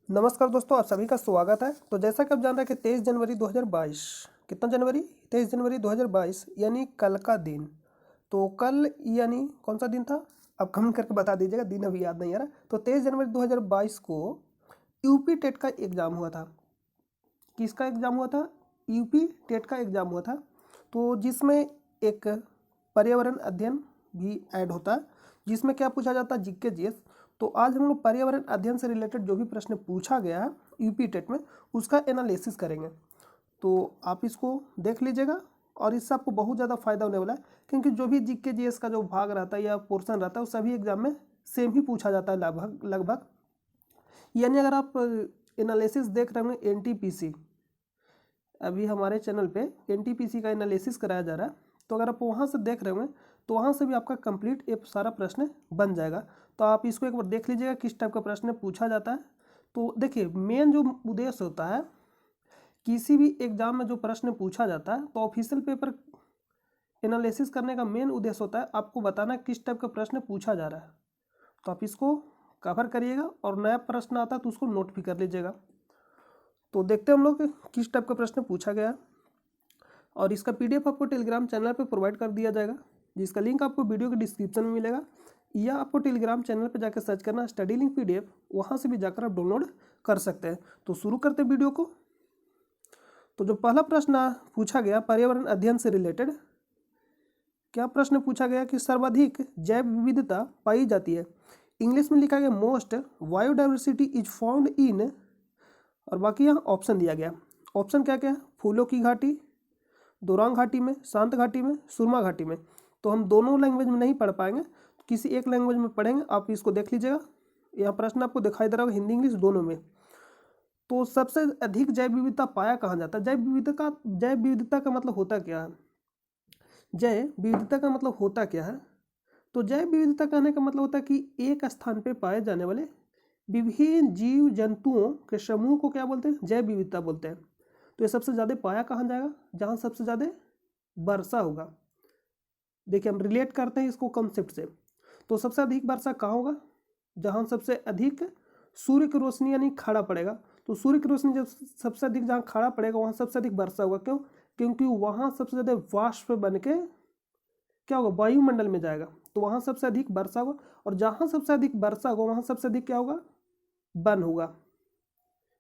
नमस्कार दोस्तों, आप सभी का स्वागत है। तो जैसा कि आप जान रहे हैं कि 23 जनवरी 2022, कितना जनवरी 23 जनवरी 2022 यानी कल का दिन। तो कल यानी कौन सा दिन था, आप कमेंट करके बता दीजिएगा, दिन अभी याद नहीं आ रहा। तो 23 जनवरी 2022 को यूपी टेट का एग्ज़ाम हुआ था। किसका एग्ज़ाम हुआ था? यूपी टेट का एग्ज़ाम हुआ था। तो जिसमें एक पर्यावरण अध्ययन भी ऐड होता है, जिसमें क्या पूछा जाता है, जीके जीएस। तो आज हम लोग पर्यावरण अध्ययन से रिलेटेड जो भी प्रश्न पूछा गया है यूपी टेट में, उसका एनालिसिस करेंगे। तो आप इसको देख लीजिएगा और इससे आपको बहुत ज़्यादा फायदा होने वाला है, क्योंकि जो भी जीके जीएस का जो भाग रहता है या पोर्शन रहता है वो सभी एग्जाम में सेम ही पूछा जाता है लगभग लगभग। यानी अगर आप एनालिसिस देख रहे होंगे एनटीपीसी, अभी हमारे चैनल पे एनटीपीसी का एनालिसिस कराया जा रहा है, तो अगर आप वहाँ से देख रहे होंगे तो वहाँ से भी आपका कंप्लीट एक सारा प्रश्न बन जाएगा। तो आप इसको एक बार देख लीजिएगा किस टाइप का प्रश्न पूछा जाता है। तो देखिए, मेन जो उद्देश्य होता है किसी भी एग्जाम में जो प्रश्न पूछा जाता है, तो ऑफिशियल पेपर एनालिसिस करने का मेन उद्देश्य होता है आपको बताना किस टाइप का प्रश्न पूछा जा रहा है। तो आप इसको कवर करिएगा और नया प्रश्न आता है तो उसको नोट भी कर लीजिएगा। तो देखते हैं हम लोग किस टाइप का प्रश्न पूछा गया है। और इसका पीडीएफ आपको टेलीग्राम चैनल पे प्रोवाइड कर दिया जाएगा, जिसका लिंक आपको वीडियो के डिस्क्रिप्शन में मिलेगा, या आपको टेलीग्राम चैनल पे जाकर सर्च करना स्टडी लिंक पीडीएफ, वहाँ से भी जाकर आप डाउनलोड कर सकते हैं। तो शुरू करते हैं वीडियो को। तो जो पहला प्रश्न पूछा गया पर्यावरण अध्ययन से रिलेटेड, क्या प्रश्न पूछा गया कि सर्वाधिक जैव विविधता पाई जाती है। इंग्लिश में लिखा गया most biodiversity is found in, और बाकी यहाँ ऑप्शन दिया गया। ऑप्शन क्या क्या है? फूलों की घाटी, दोरांग घाटी में, शांत घाटी में, सुरमा घाटी में। तो हम दोनों लैंग्वेज में नहीं पढ़ पाएंगे, तो किसी एक लैंग्वेज में पढ़ेंगे। आप इसको देख लीजिएगा, यहाँ प्रश्न आपको दिखाई दे रहा होगा हिंदी इंग्लिश दोनों में। तो सबसे अधिक जैव विविधता पाया कहाँ जाता है? जैव विविधता का मतलब होता क्या है? जैव विविधता का मतलब होता क्या है? तो जैव विविधता कहने का मतलब होता है कि एक स्थान पर पाए जाने वाले विभिन्न जीव जंतुओं के समूह को क्या बोलते हैं? जैव विविधता बोलते हैं। तो ये सबसे ज़्यादा पाया कहाँ जाएगा? जहाँ सबसे ज़्यादा वर्षा होगा। देखिए, हम रिलेट करते हैं इसको कंसेप्ट से। तो सबसे अधिक वर्षा कहाँ होगा? जहाँ सबसे अधिक सूर्य की रोशनी यानी खड़ा पड़ेगा। तो सूर्य की रोशनी जब सबसे अधिक जहाँ खड़ा पड़ेगा वहाँ सबसे अधिक वर्षा होगा। क्यों? क्योंकि वहाँ सबसे ज़्यादा वाष्प बन के क्या होगा? वायुमंडल में जाएगा, तो वहाँ सबसे अधिक वर्षा होगा। और जहाँ सबसे अधिक वर्षा होगा वहाँ सबसे अधिक क्या होगा? वन होगा।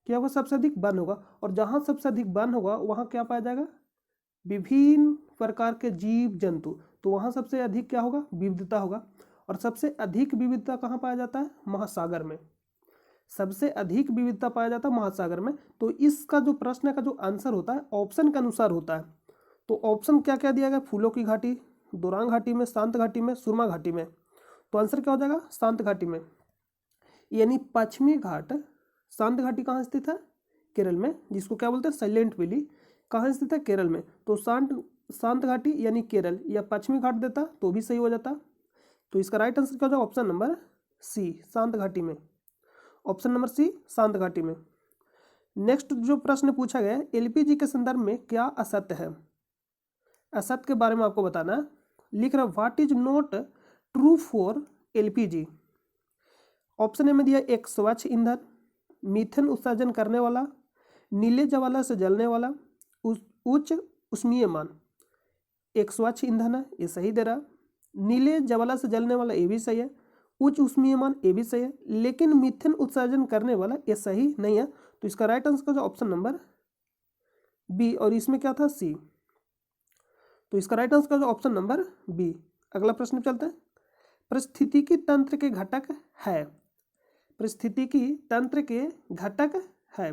क्या होगा? सबसे अधिक वन होगा। और जहाँ सबसे अधिक वन होगा वहाँ क्या पाया जाएगा? विभिन्न प्रकार के जीव जंतु। तो वहाँ सबसे अधिक क्या होगा? विविधता होगा। और सबसे अधिक विविधता कहाँ पाया जाता है? महासागर में। सबसे अधिक विविधता पाया जाता है महासागर में। तो इसका जो प्रश्न का जो आंसर होता है ऑप्शन के अनुसार होता है। तो ऑप्शन क्या क्या दिया गया? फूलों की घाटी, दोरांग घाटी में, शांत घाटी में, सुरमा घाटी में। तो आंसर क्या हो जाएगा? शांत घाटी में। यानी पश्चिमी घाट, शांत घाटी कहाँ स्थित है? केरल में, जिसको क्या बोलते हैं? Silent valley. कहाँ स्थित है? केरल में। तो शांत घाटी यानी केरल, या पश्चिमी घाट देता तो भी सही हो जाता। तो इसका राइट आंसर क्या हो जाएगा? ऑप्शन नंबर सी, शांत घाटी में। ऑप्शन नंबर सी, शांत घाटी में। नेक्स्ट जो प्रश्न पूछा गया है, एलपीजी के संदर्भ में क्या असत्य है? असत्य के बारे में आपको बताना है। लिख रहा what is not true for LPG. Option A में दिया एक स्वच्छ ईंधन, मीथेन उत्सर्जन करने वाला, नीले ज्वाला से जलने वाला, उच्च उष्मीयमान। एक स्वच्छ ईंधन है, ये सही दे रहा। नीले ज्वाला से जलने वाला, ये भी सही है। उच्च उष्मीयमान, ये भी सही है। लेकिन मीथेन उत्सर्जन करने वाला ये सही नहीं है। तो इसका राइट आंसर का ऑप्शन नंबर बी, और इसमें क्या था? सी। तो इसका राइट आंसर का ऑप्शन नंबर बी। अगला प्रश्न चलते हैं। पारिस्थितिकी तंत्र के घटक है। पारिस्थितिकी तंत्र के घटक है।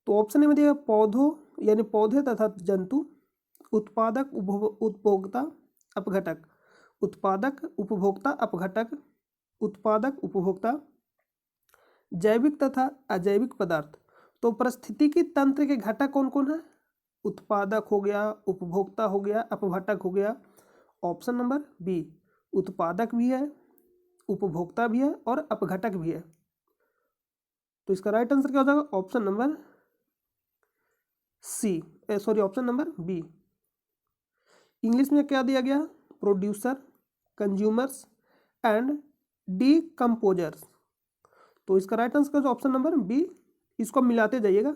तो ऑप्शन ए में दिया पौधों यानी पौधे तथा जंतु, उत्पादक उपभोक्ता अपघटक, उत्पादक उपभोक्ता अपघटक, उत्पादक उपभोक्ता, जैविक तथा अजैविक पदार्थ। तो पारिस्थितिकी तंत्र के घटक कौन कौन है? उत्पादक हो गया, उपभोक्ता हो गया, अपघटक हो गया। ऑप्शन नंबर बी, उत्पादक भी है, उपभोक्ता भी है और अपघटक भी है। तो इसका राइट आंसर क्या हो जाएगा? Option number C, sorry, option number B. English में क्या दिया गया? Producer, consumers and decomposers. तो इसका राइट आंसर का ऑप्शन नंबर बी, इसको मिलाते जाइएगा।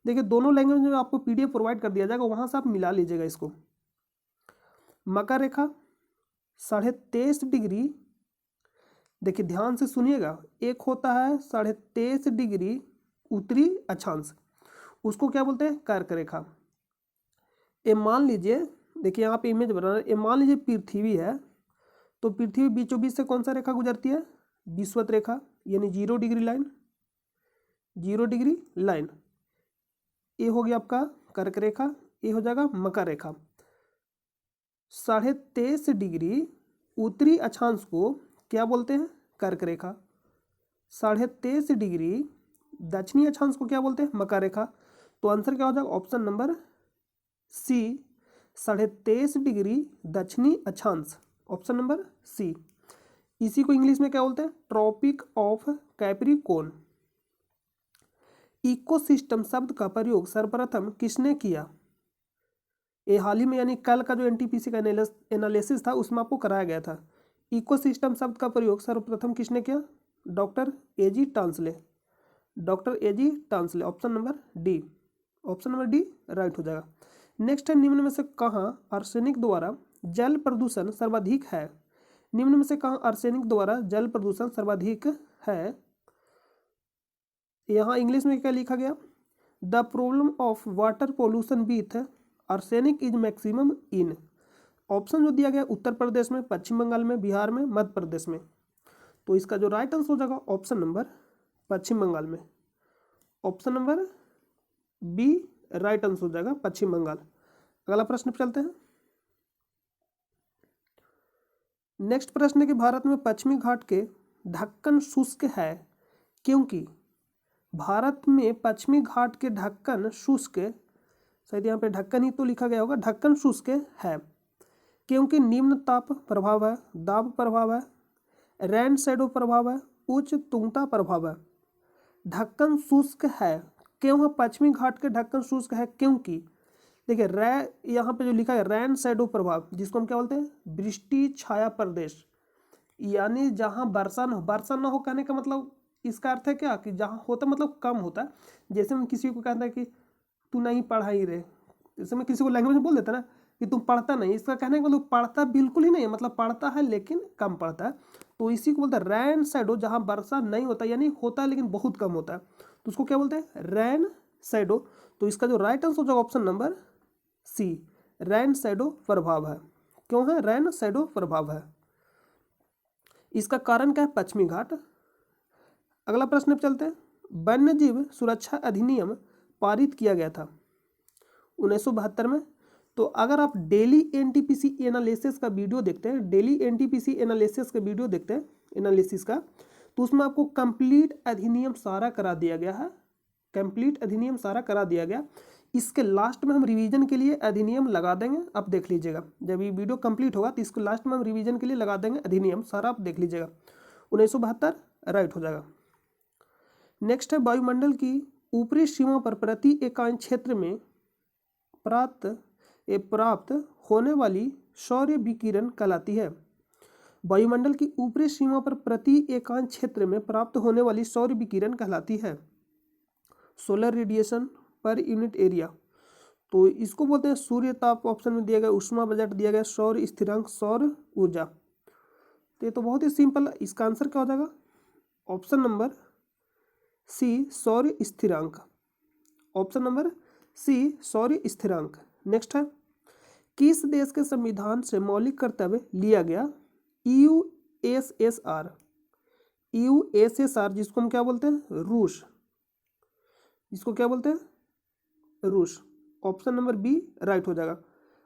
देखिए दोनों लैंग्वेज में आपको PDF प्रोवाइड कर दिया जाएगा, वहाँ से आप मिला लीजिएगा इसको। मकर रेखा 23.5 डिग्री, देखिए ध्यान से सुनिएगा, एक होता है 23.5 डिग्री उत्तरी अक्षांश, उसको क्या बोलते हैं, कर्क रेखा। ये मान लीजिए, देखिए यहाँ पे इमेज बना है, ये मान लीजिए पृथ्वी है, तो पृथ्वी बीचों बीच से कौन सा रेखा गुजरती है, विषुवत रेखा, यानी 0 डिग्री लाइन, 0 डिग्री लाइन। ये हो गया आपका कर्क रेखा, ये हो जाएगा मकर रेखा। 23.5 डिग्री उत्तरी अक्षांश को क्या बोलते हैं, कर्क रेखा। 23.5 डिग्री दक्षिणी अक्षांश को क्या बोलते हैं, मकर रेखा। तो आंसर क्या हो जाएगा, ऑप्शन नंबर सी, 23.5 डिग्री दक्षिणी अक्षांश, ऑप्शन नंबर सी। इसी को इंग्लिश में क्या बोलते हैं, ट्रॉपिक ऑफ कैप्रिकॉर्न। इकोसिस्टम शब्द का प्रयोग सर्वप्रथम किसने किया, ये हाल ही में यानी कल का जो NTPC का एनालिसिस था उसमें आपको कराया गया था। इकोसिस्टम शब्द का प्रयोग सर्वप्रथम किसने किया, doctor A.G. Tansley, doctor A.G. Tansley, option number D, option number D right हो जाएगा। नेक्स्ट है, निम्न में से कहाँ आर्सेनिक द्वारा जल प्रदूषण सर्वाधिक है, निम्न में से कहाँ आर्सेनिक द्वारा जल प्रदूषण सर्वाधिक है। यहाँ इंग्लिश में क्या लिखा गया, the problem of water pollution with arsenic is maximum in, option जो दिया गया उत्तर प्रदेश में, पश्चिम बंगाल में, बिहार में, मध्य प्रदेश में। तो इसका जो राइट आंसर हो जाएगा ऑप्शन नंबर पश्चिम बंगाल में, option number B right answer हो जाएगा पश्चिम बंगाल। अगला प्रश्न पे चलते हैं। नेक्स्ट प्रश्न है कि भारत में पश्चिमी घाट के ढक्कन शुष्क है क्योंकि, भारत में पश्चिमी घाट के ढक्कन शुष्क, शायद यहाँ पे ढक्कन ही तो लिखा गया होगा, ढक्कन शुष्क है क्योंकि निम्न ताप प्रभाव है, दाब प्रभाव है, रैन शैडो प्रभाव है, उच्च तुंगता प्रभाव है। ढक्कन शुष्क है क्यों है, पश्चिमी घाट के ढक्कन शुष्क है क्योंकि, देखिए यहाँ पे जो लिखा है रैन शैडो प्रभाव, जिसको हम क्या बोलते हैं, वृष्टि छाया प्रदेश, यानी जहाँ वर्षा न हो कहने का मतलब इसका अर्थ है क्या, कि जहाँ होता मतलब कम होता है। जैसे हम किसी को कहते हैं कि तू नहीं पढ़ा ही रे, जैसे मैं किसी को लैंग्वेज में बोल देता ना कि तुम पढ़ता नहीं, इसका कहने का मतलब पढ़ता बिल्कुल ही नहीं है, मतलब पढ़ता है लेकिन कम पढ़ता है। तो इसी को बोलते हैं रैन शैडो, जहाँ वर्षा नहीं होता यानी होता है लेकिन बहुत कम होता है, तो उसको क्या बोलते हैं, रैन शैडो। तो इसका जो राइट आंसर होगा ऑप्शन नंबर सी, रैन शैडो प्रभाव है। क्यों है, रैन शैडो प्रभाव है। इसका कारण क्या है, पश्चिमी घाट। अगला प्रश्न पे चलते हैं। वन्यजीव सुरक्षा अधिनियम पारित किया गया था 1972 में। तो अगर आप डेली NTPC एनालिसिस का वीडियो देखते हैं, डेली NTPC एनालिसिस का वीडियो देखते हैं एनालिसिस का, तो उसमें आपको कंप्लीट अधिनियम सारा करा दिया गया है, कंप्लीट अधिनियम सारा करा दिया गया। इसके लास्ट में हम रिवीजन के लिए अधिनियम लगा देंगे, आप देख लीजिएगा। जब ये वीडियो कंप्लीट होगा तो इसको लास्ट में हम रिवीजन के लिए लगा देंगे अधिनियम सारा, आप देख लीजिएगा। 1972 राइट हो जाएगा। नेक्स्ट है, वायुमंडल की ऊपरी सीमा पर प्रति इकाई क्षेत्र में प्राप्त होने वाली सौर विकिरण कहलाती है। वायुमंडल की ऊपरी सीमा पर प्रति इकाई क्षेत्र में प्राप्त होने वाली सौर विकिरण कहलाती है solar radiation per unit area. तो इसको बोलते हैं सूर्य ताप, ऑप्शन में दिया गया ऊष्मा बजट, दिया गया सौर स्थिरांक, सौर ऊर्जा। तो ये तो बहुत ही सिंपल है, इसका आंसर क्या हो जाएगा, ऑप्शन नंबर सी सौर स्थिरांक, ऑप्शन नंबर सी सौर स्थिरांक। नेक्स्ट है, किस देश के संविधान से मौलिक कर्तव्य लिया गया, USSR, जिसको हम क्या बोलते हैं, रूस, इसको क्या बोलते हैं, रूस, ऑप्शन नंबर बी राइट हो जाएगा।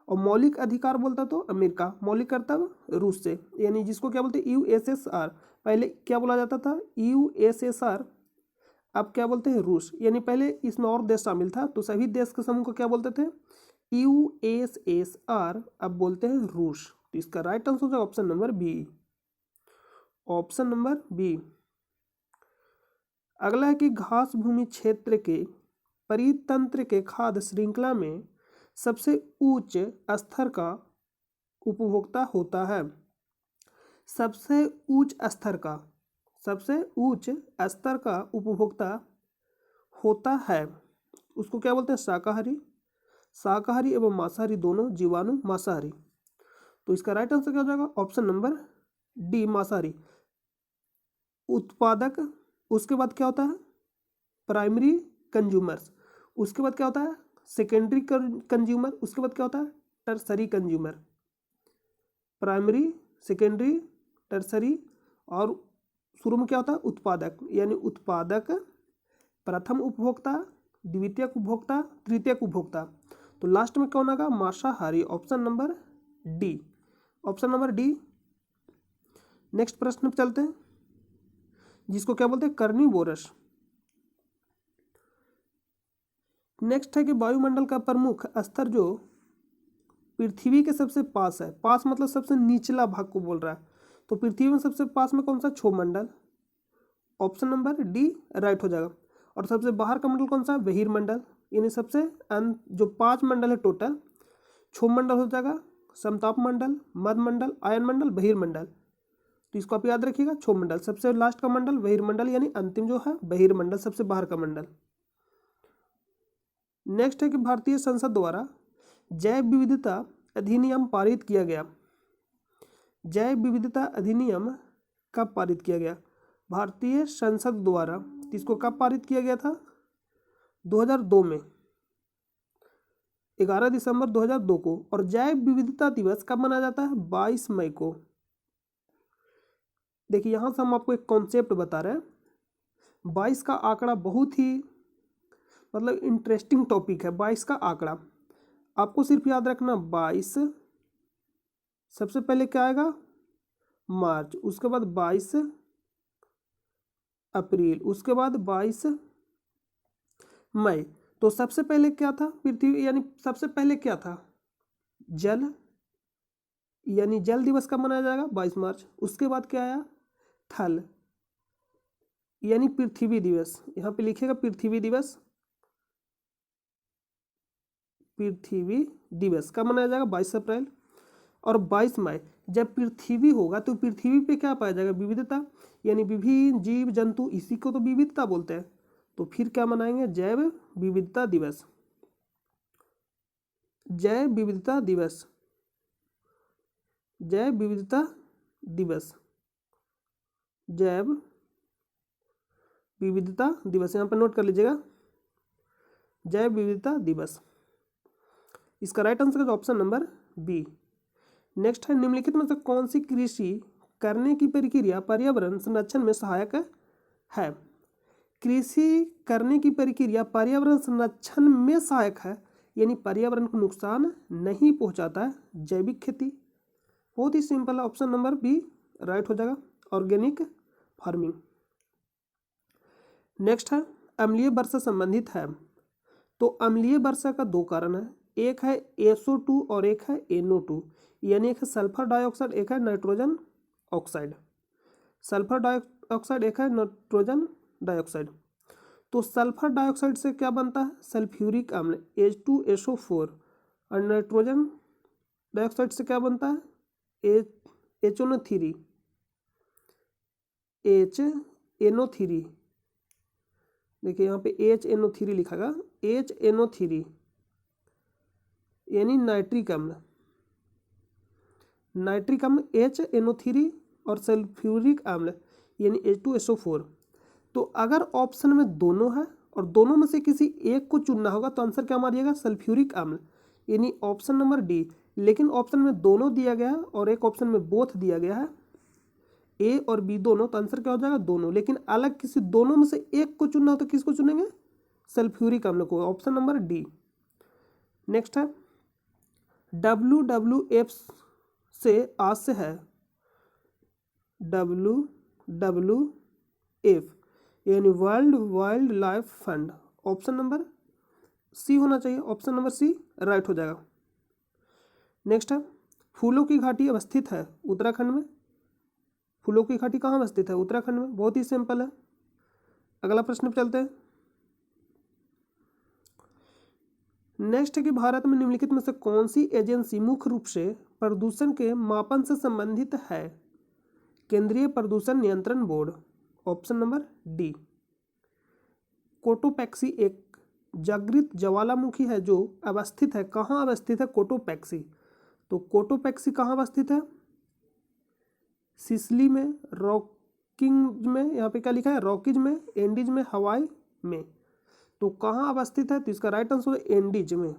और मौलिक अधिकार बोलता तो अमेरिका, मौलिक कर्तव्य रूस से, यानी जिसको क्या बोलते हैं USSR, पहले क्या बोला जाता था USSR, अब क्या बोलते हैं रूस, यानी पहले इसमें और देश शामिल था, तो सभी देश के समूह को क्या बोलते थे USSR, अब बोलते हैं रूस। तो इसका राइट आंसर होगा option number B, option number B. अगला है कि घास भूमि क्षेत्र के परितंत्र के खाद्य श्रृंखला में सबसे उच्च स्तर का उपभोक्ता होता है, सबसे उच्च स्तर का, सबसे उच्च स्तर का उपभोक्ता होता है उसको क्या बोलते हैं? शाकाहारी। शाकाहारी एवं मांसाहारी दोनों, जीवाणु मांसाहारी। तो इसका राइट आंसर क्या हो जाएगा? ऑप्शन नंबर डी, मांसाहारी। उत्पादक, उसके बाद क्या होता है? प्राइमरी कंज्यूमर्स, उसके बाद क्या होता है? सेकेंडरी कंज्यूमर, उसके बाद क्या होता है? Tertiary consumer. Primary, secondary, tertiary, और शुरू में क्या होता है? उत्पादक, यानी उत्पादक, प्रथम उपभोक्ता, द्वितीयक उपभोक्ता, तृतीयक उपभोक्ता। तो लास्ट में कौन आएगा? मांसाहारी। Option number D, option number D. Next प्रश्न पे चलते हैं, जिसको क्या बोलते हैं? कर्निवोरस। नेक्स्ट है कि वायुमंडल का प्रमुख स्तर जो पृथ्वी के सबसे पास है, पास मतलब सबसे निचला भाग को बोल रहा है, तो पृथ्वी में सबसे पास में कौन सा? क्षोमंडल। ऑप्शन नंबर डी राइट हो जाएगा। और सबसे बाहर का मंडल कौन सा? बहिर्मंडल। यानी सबसे जो 5 मंडल है टोटल, क्षोमंडल हो जाएगा, समताप मंडल, मध्यमंडल, आयन मंडल, बहिर्मंडल। तो इसको आप याद रखिएगा, क्षोमंडल सबसे लास्ट का मंडल, बहिर्मंडल यानी अंतिम जो है बहिर्मंडल, सबसे बाहर का मंडल। नेक्स्ट है कि भारतीय संसद द्वारा जैव विविधता अधिनियम पारित किया गया। जैव विविधता अधिनियम कब पारित किया गया? भारतीय संसद द्वारा। इसको कब पारित किया गया था? 2002 में, 11 दिसंबर 2002 को। और जैव विविधता दिवस कब मनाया जाता है? 22 मई को। देखिए यहाँ से हम आपको एक कॉन्सेप्ट बता रहे हैं। 22 का आंकड़ा बहुत ही मतलब इंटरेस्टिंग टॉपिक है। 22 का आंकड़ा आपको सिर्फ याद रखना, 22 सबसे पहले क्या आएगा? मार्च, उसके बाद 22 अप्रैल, उसके बाद 22 मई। तो सबसे पहले क्या था? पृथ्वी, यानी सबसे पहले क्या था? जल, यानी जल दिवस कब मनाया जाएगा? 22 मार्च। उसके बाद क्या आया? थल, यानी पृथ्वी दिवस। यहाँ पे लिखेगा पृथ्वी दिवस। पृथ्वी दिवस कब मनाया जाएगा? 22 अप्रैल। और 22 मई जब पृथ्वी होगा तो पृथ्वी पे क्या पाया जाएगा? विविधता, यानी विभिन्न जीव जंतु, इसी को तो विविधता बोलते हैं। तो फिर क्या मनाएंगे? जैव विविधता दिवस। जैव विविधता दिवस, जैव विविधता दिवस, जैव विविधता दिवस, यहाँ पर नोट कर लीजिएगा, जैव विविधता दिवस। इसका राइट आंसर है ऑप्शन नंबर बी। नेक्स्ट है, निम्नलिखित में से कौन सी कृषि करने की प्रक्रिया पर्यावरण संरक्षण में सहायक है? कृषि करने की प्रक्रिया पर्यावरण संरक्षण में सहायक है, यानी पर्यावरण को नुकसान नहीं पहुंचाता है। जैविक खेती, बहुत ही सिंपल है, ऑप्शन नंबर बी राइट हो जाएगा, ऑर्गेनिक फार्मिंग। नेक्स्ट है, अम्लीय वर्षा संबंधित है। तो अम्लीय वर्षा का 2 कारण है, एक है SO2 और एक है NO2, यानी एक है सल्फर डाइऑक्साइड, एक है नाइट्रोजन ऑक्साइड। सल्फर डाइऑक्साइड, एक है नाइट्रोजन डाइऑक्साइड। तो सल्फर डाइऑक्साइड से क्या बनता है? सल्फ्यूरिक अम्ल H2SO4। और नाइट्रोजन डाइऑक्साइड से क्या बनता है? HNO3, HNO3। देखिए यहाँ पे HNO3 लिखा गया, HNO3 यानी नाइट्रिक अम्ल। नाइट्रिक अम्ल HNO3 और सल्फ्यूरिक अम्ल यानी H2SO4। तो अगर ऑप्शन में दोनों है और दोनों में से किसी एक को चुनना होगा तो आंसर क्या मारिएगा? सल्फ्यूरिक अम्ल, यानी ऑप्शन नंबर डी। लेकिन ऑप्शन में दोनों दिया गया है और एक ऑप्शन में बोथ दिया गया है, ए और बी दोनों, तो आंसर क्या हो जाएगा? दोनों। लेकिन अलग किसी दोनों में से एक को चुनना हो तो किसको चुनेंगे? सल्फ्यूरिक अम्ल को, ऑप्शन नंबर डी। नेक्स्ट है, WWF से आज से है, WWF यानी World Wildlife Fund. Option number C होना चाहिए, ऑप्शन नंबर सी राइट हो जाएगा। नेक्स्ट है, फूलों की घाटी अवस्थित है उत्तराखंड में। फूलों की घाटी कहाँ अवस्थित है? उत्तराखंड में। बहुत ही सिंपल है। अगला प्रश्न पे चलते हैं। नेक्स्ट है कि भारत में निम्नलिखित में से कौन सी एजेंसी मुख्य रूप से प्रदूषण के मापन से संबंधित है? केंद्रीय प्रदूषण नियंत्रण board. Option number D. Cotopaxi एक जागृत ज्वालामुखी है जो अवस्थित है, कहाँ अवस्थित है कोटोपैक्सी? तो कोटोपैक्सी कहाँ अवस्थित है? सिसिली में, रॉकिंग में, यहाँ पे क्या लिखा है, रॉकीज में, एंडीज में, हवाई में। तो कहाँ अवस्थित है? तो इसका राइट आंसर है एंडीज में।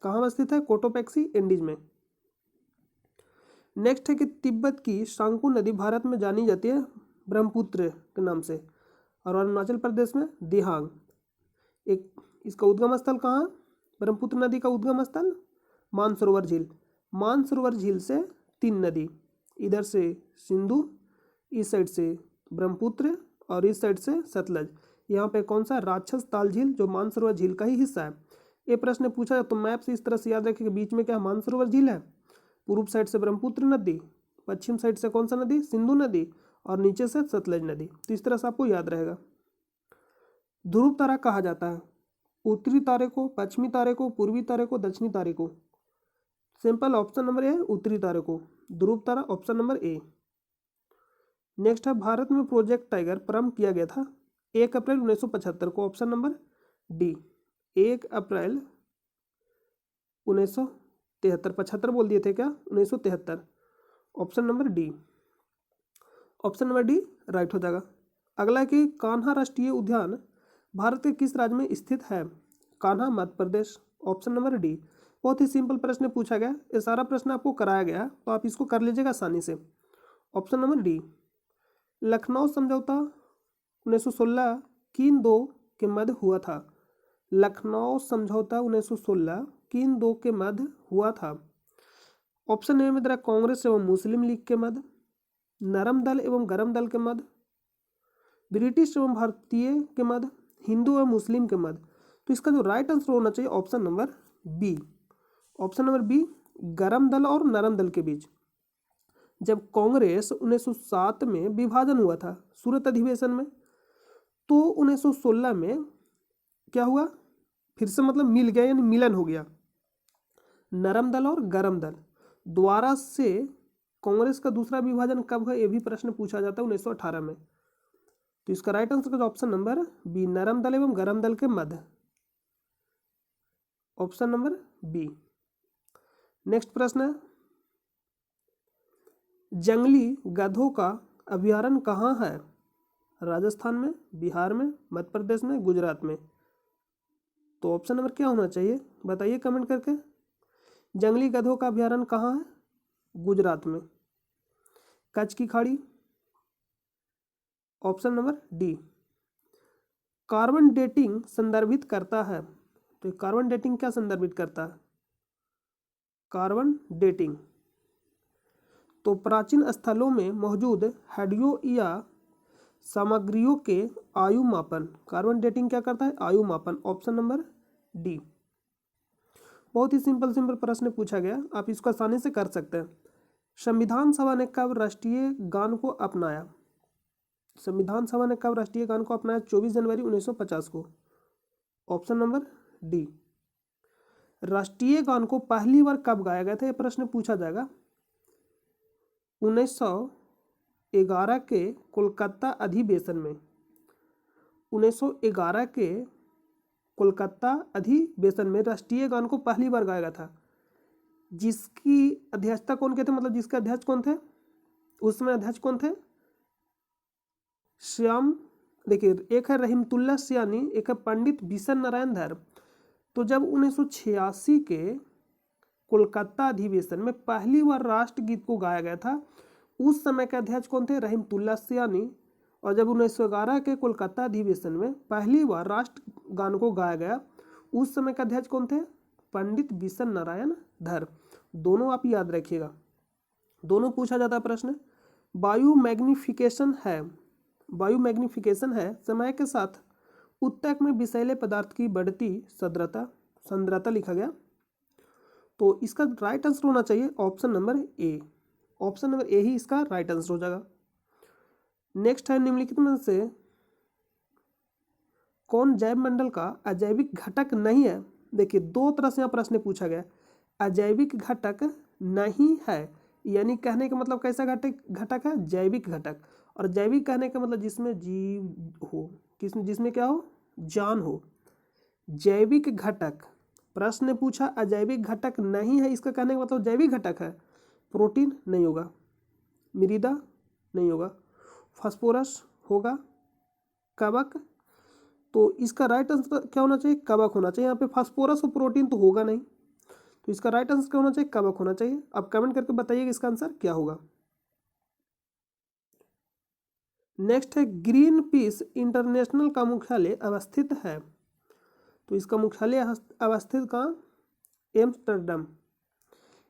कहाँ अवस्थित है कोटोपैक्सी? एंडीज में। नेक्स्ट है कि तिब्बत की सांकू नदी भारत में जानी जाती है ब्रह्मपुत्र के नाम से, और अरुणाचल प्रदेश में दिहांग। एक इसका उद्गम स्थल कहाँ? ब्रह्मपुत्र नदी का उद्गम स्थल मानसरोवर झील। मानसरोवर झील से 3 नदी, इधर से सिंधु, इस साइड से ब्रह्मपुत्र और इस साइड से सतलज। यहाँ पे कौन सा? राक्षस ताल झील, जो मानसरोवर झील का ही हिस्सा है। ये प्रश्न पूछा तो मैप से इस तरह से याद रखें कि बीच में क्या मानसरोवर झील है, पूर्व साइड से ब्रह्मपुत्र नदी, पश्चिम साइड से कौन सा नदी? सिंधु नदी, और नीचे से सतलज नदी। तो इस तरह से आपको याद रहेगा। ध्रुव तारा कहा जाता है उत्तरी तारे को, पश्चिमी तारे को, पूर्वी तारे को, दक्षिणी तारे को? सिंपल ऑप्शन नंबर ए, उत्तरी तारे को, ध्रुव तारा, ऑप्शन नंबर ए। नेक्स्ट है भारत में प्रोजेक्ट टाइगर प्रारंभ किया गया था 1 अप्रैल 1975 को, ऑप्शन नंबर डी। 1 अप्रैल 1973, 75 बोल दिए थे क्या? 1973, option number D. Option number D right हो जाएगा। अगला है कि कान्हा राष्ट्रीय उद्यान भारत के किस राज्य में स्थित है? Kanha Madhya Pradesh, option number D. बहुत ही सिंपल प्रश्न पूछा गया, ये सारा प्रश्न आपको कराया गया तो आप इसको कर लीजिएगा आसानी से। Option number D. लखनऊ समझौता 1916 किन दो के मध्य हुआ था? लखनऊ समझौता 1916 किन दो के मध्य हुआ था? ऑप्शन ए में दे रहा कांग्रेस एवं मुस्लिम लीग के मध्य, नरम दल एवं गरम दल के मध्य, ब्रिटिश एवं भारतीय के मध्य, हिंदू एवं मुस्लिम के मध्य। तो इसका जो राइट आंसर होना चाहिए option number B. Option number B, Garam Dal और नरम दल के बीच। जब कांग्रेस 1907 में विभाजन हुआ था सूरत अधिवेशन में, तो 1916 में क्या हुआ? फिर से मतलब मिल गया, यानी मिलन हो गया नरम दल और गरम दल द्वारा से। कांग्रेस का दूसरा विभाजन कब है, ये भी प्रश्न पूछा जाता है 1918 में। तो इसका राइट आंसर का ऑप्शन नंबर बी, नरम दल एवं गरम दल के मध्य, ऑप्शन नंबर बी। नेक्स्ट प्रश्न है, जंगली गधों का अभयारण्य कहाँ है? राजस्थान में, बिहार में, मध्य प्रदेश में, गुजरात में? तो ऑप्शन नंबर क्या होना चाहिए बताइए कमेंट करके। जंगली गधों का अभयारण्य कहाँ है? गुजरात में। कच्छ की खाड़ी, option number D. Carbon dating संदर्भित करता है, तो कार्बन डेटिंग क्या संदर्भित करता है? कार्बन डेटिंग तो प्राचीन स्थलों में मौजूद हड्डियों या सामग्रियों के आयु मापन। कार्बन डेटिंग क्या करता है? आयु मापन, ऑप्शन नंबर डी। बहुत ही सिंपल प्रश्न पूछा गया, आप इसको आसानी से कर सकते हैं। संविधान सभा ने कब राष्ट्रीय गान को अपनाया? संविधान सभा ने कब राष्ट्रीय गान को अपनाया? 24 जनवरी 1950 को, ऑप्शन नंबर डी। राष्ट्रीय गान को पहली बार कब गाया गया था, यह प्रश्न पूछा जाएगा। 1911 के कोलकाता अधिवेशन में। 1911 के कोलकाता अधिवेशन में राष्ट्रीय गान को पहली बार गाया गया था। जिसकी अध्यक्षता कौन के थे, मतलब जिसके अध्यक्ष कौन थे उस समय? अध्यक्ष कौन थे? श्याम, देखिए एक है रहीमतुल्लाह सियानी, एक है पंडित बिशन नारायण धर। तो जब 1986 के कोलकाता अधिवेशन में पहली बार राष्ट्रगीत को गाया गया था, उस समय के अध्यक्ष कौन थे? रहीमतुल्लाह सियानी। और जब 1911 के कोलकाता अधिवेशन में पहली बार राष्ट्रगान को गाया गया, उस समय के अध्यक्ष कौन थे? पंडित बिशन नारायण धर। दोनों आप याद रखिएगा, दोनों पूछा जाता है प्रश्न। वायु मैग्निफिकेशन है समय के साथ उत्तक में विषैले पदार्थ की बढ़ती सांद्रता लिखा गया। तो इसका राइट आंसर होना चाहिए option number A. Option number A ही इसका राइट आंसर हो जाएगा। नेक्स्ट है, निम्नलिखित में से कौन जैव मंडल का अजैविक घटक नहीं है? देखिए दो तरह से यहाँ प्रश्न पूछा गया। अजैविक घटक नहीं है यानी कहने का मतलब कैसा घटक है? जैविक घटक। और जैविक कहने का मतलब जिसमें जीव हो, जिसमें क्या हो, जान हो। जैविक घटक, प्रश्न ने पूछा अजैविक घटक नहीं है, इसका कहने का मतलब जैविक घटक है। प्रोटीन नहीं होगा, मृदा नहीं होगा, फास्फोरस होगा, कवक, तो इसका राइट आंसर क्या होना चाहिए, कवक होना चाहिए। यहाँ पे फास्फोरस और प्रोटीन तो होगा नहीं, तो इसका राइट आंसर क्या होना चाहिए, कवक होना चाहिए। अब कमेंट करके बताइए इसका आंसर क्या होगा। नेक्स्ट है ग्रीन पीस इंटरनेशनल का मुख्यालय अवस्थित है, तो इसका मुख्यालय अवस्थित कहाँ, एम्स्टर्डम।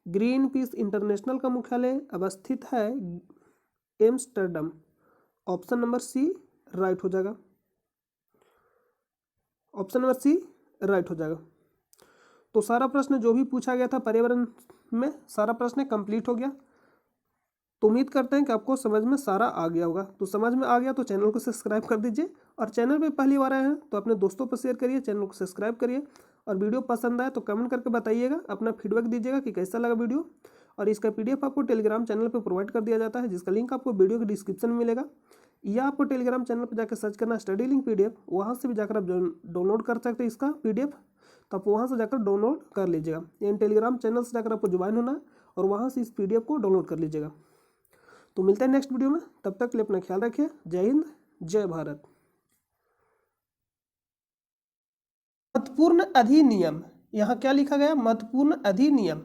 ग्रीन पीस इंटरनेशनल का मुख्यालय अवस्थित है Amsterdam. Option number C right हो जाएगा, ऑप्शन नंबर सी राइट हो जाएगा। तो सारा प्रश्न जो भी पूछा गया था पर्यावरण में, सारा प्रश्न कंप्लीट हो गया। तो उम्मीद करते हैं कि आपको समझ में सारा आ गया होगा। तो समझ में आ गया तो चैनल को सब्सक्राइब कर दीजिए, और चैनल पे पहली बार आए हैं तो अपने दोस्तों पर शेयर करिए, चैनल को सब्सक्राइब करिए, और वीडियो पसंद आए तो कमेंट करके बताइएगा, अपना फीडबैक दीजिएगा कि कैसा लगा वीडियो। और इसका PDF आपको टेलीग्राम चैनल पर प्रोवाइड कर दिया जाता है, जिसका लिंक आपको वीडियो के डिस्क्रिप्शन में मिलेगा, या आपको टेलीग्राम चैनल पर जाकर सर्च करना स्टडी लिंक PDF, वहाँ से भी जाकर आप डाउनलोड कर सकते हैं इसका PDF, तो आप वहाँ से जाकर डाउनलोड कर लीजिएगा। यानी टेलीग्राम चैनल से जाकर आपको ज्वाइन होना है और वहाँ से इस PDF को डाउनलोड कर लीजिएगा। तो मिलते हैं नेक्स्ट वीडियो में, तब तक के लिए अपना ख्याल रखिए। जय हिंद, जय भारत। महत्वपूर्ण अधिनियम, यहाँ क्या लिखा गया, महत्वपूर्ण अधिनियम।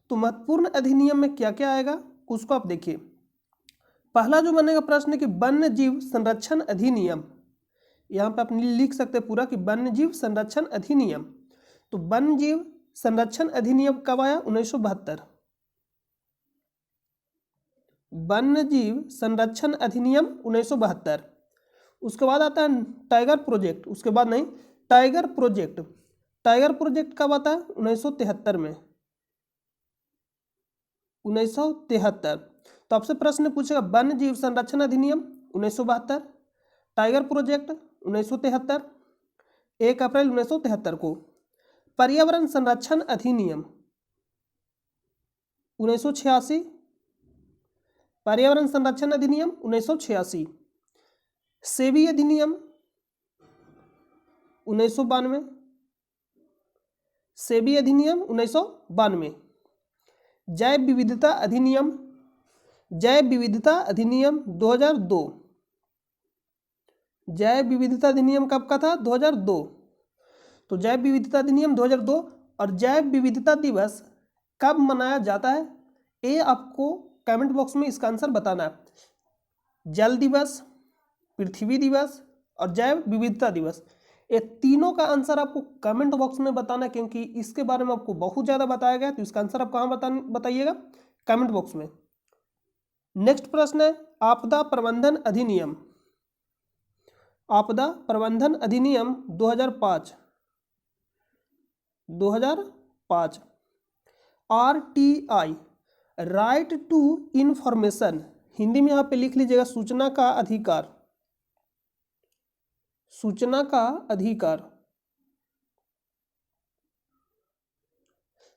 तो महत्वपूर्ण अधिनियम में क्या क्या आएगा उसको आप देखिए। पहला जो बनेगा प्रश्न कि वन्य जीव संरक्षण अधिनियम, यहाँ पे आप लिख सकते हैं पूरा कि वन्य जीव संरक्षण अधिनियम। तो वन्य जीव संरक्षण अधिनियम कब आया, 1972। वन्य जीव संरक्षण अधिनियम 1972। उसके बाद आता है टाइगर प्रोजेक्ट, उसके बाद नहीं, टाइगर प्रोजेक्ट। टाइगर प्रोजेक्ट कब आता है, 1973 में, 1973। तो आपसे प्रश्न पूछेगा वन्य जीव संरक्षण अधिनियम 1972, टाइगर प्रोजेक्ट 1973, 1 अप्रैल 1973 को। पर्यावरण संरक्षण अधिनियम 1986, पर्यावरण संरक्षण अधिनियम 1986। सेबी अधिनियम 1992, सेबी अधिनियम 1992। जैव विविधता अधिनियम, जैव विविधता अधिनियम 2002। जैव विविधता अधिनियम कब का था, 2002। तो जैव विविधता अधिनियम 2002। और जैव विविधता दिवस कब मनाया जाता है, ये आपको कमेंट बॉक्स में इसका आंसर बताना है। जल दिवस, पृथ्वी दिवस और जैव विविधता दिवस, ये तीनों का आंसर आपको कमेंट बॉक्स में बताना है, क्योंकि इसके बारे में आपको बहुत ज़्यादा बताया गया। तो इसका आंसर आप कहाँ बताइएगा, कमेंट बॉक्स में। नेक्स्ट प्रश्न है आपदा प्रबंधन अधिनियम। आपदा प्रबंधन अधिनियम 2005, 2005। RTI, right to information, Hindi में यहाँ पे लिख लीजिएगा सूचना का अधिकार, सूचना का अधिकार।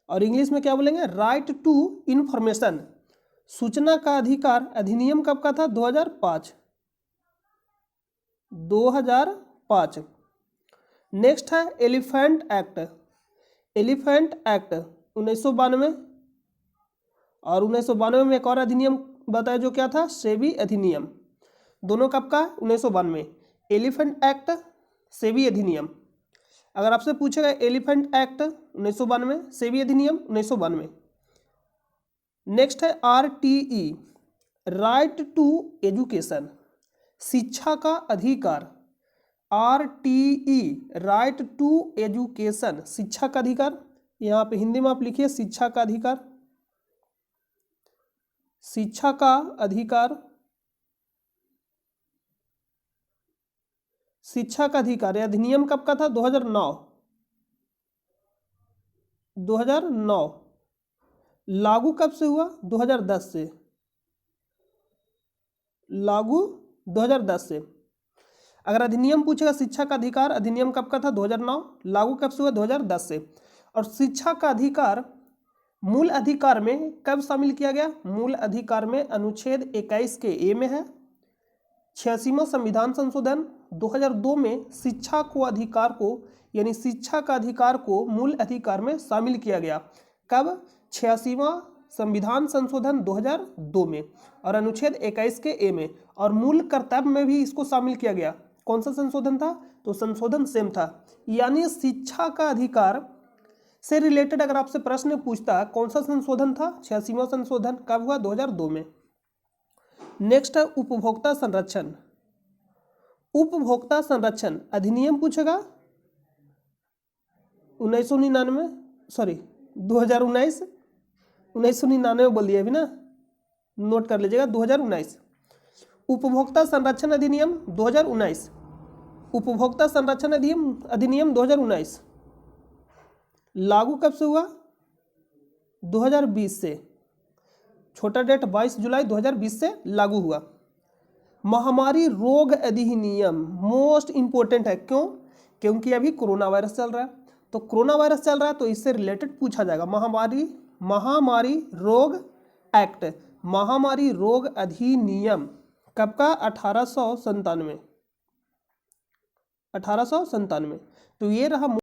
और इंग्लिश में क्या बोलेंगे, राइट टू इंफॉर्मेशन। सूचना का अधिकार अधिनियम कब का था, 2005, 2005। नेक्स्ट है एलिफेंट एक्ट, एलिफेंट एक्ट 1992। और 1992 में एक और अधिनियम बताया जो क्या था, सेबी अधिनियम। दोनों कब का, 1992। एलिफेंट एक्ट, सेबी अधिनियम। अगर आपसे पूछेगा एलिफेंट एक्ट 1992, सेबी अधिनियम 1992। नेक्स्ट है RTE, राइट टू एजुकेशन, शिक्षा का अधिकार। RTE, राइट टू एजुकेशन, शिक्षा का अधिकार। यहाँ पे हिंदी में आप लिखिए शिक्षा का अधिकार, शिक्षा का अधिकार, शिक्षा का अधिकार। अधिनियम कब का था, 2009, 2009। लागू कब से हुआ, 2010 से, लागू 2010 से। अगर अधिनियम पूछेगा शिक्षा का अधिकार, अधिनियम कब का था, 2009, लागू कब से हुआ, 2010 से। और शिक्षा का अधिकार मूल अधिकार में कब शामिल किया गया, मूल अधिकार में अनुच्छेद 21 के ए में है, 86वां संविधान संशोधन 2002 में शिक्षा को अधिकार को यानी शिक्षा का अधिकार को मूल अधिकार में शामिल किया गया। कब? 86वां संविधान संशोधन 2002 में और अनुच्छेद 21 के ए में, और मूल कर्तव्य में भी इसको शामिल किया गया। कौन सा संशोधन था? तो संशोधन सेम था। यानी शिक्षा का अधिकार से रिलेटेड अगर आपसे प्रश्न पूछता कौन सा संशोधन था? 86वां संशोधन। कब हुआ? 2002 में। नेक्स्ट है उपभोक्ता संरक्षण। उपभोक्ता संरक्षण अधिनियम पूछेगा 1999, सॉरी 2019, 1999 बोल दिया अभी ना, नोट कर लीजिएगा 2019। उपभोक्ता संरक्षण अधिनियम 2019, उपभोक्ता संरक्षण अधिनियम 2019 लागू कब से हुआ? 2020 से। छोटा डेट 22 जुलाई 2020 से लागू हुआ। महामारी रोग अधिनियम मोस्ट इंपोर्टेंट है। क्यों? क्योंकि अभी कोरोना वायरस चल रहा है, तो कोरोना वायरस चल रहा है तो इससे रिलेटेड पूछा जाएगा। महामारी रोग एक्ट, महामारी रोग अधिनियम कब का? 1897। तो ये रहा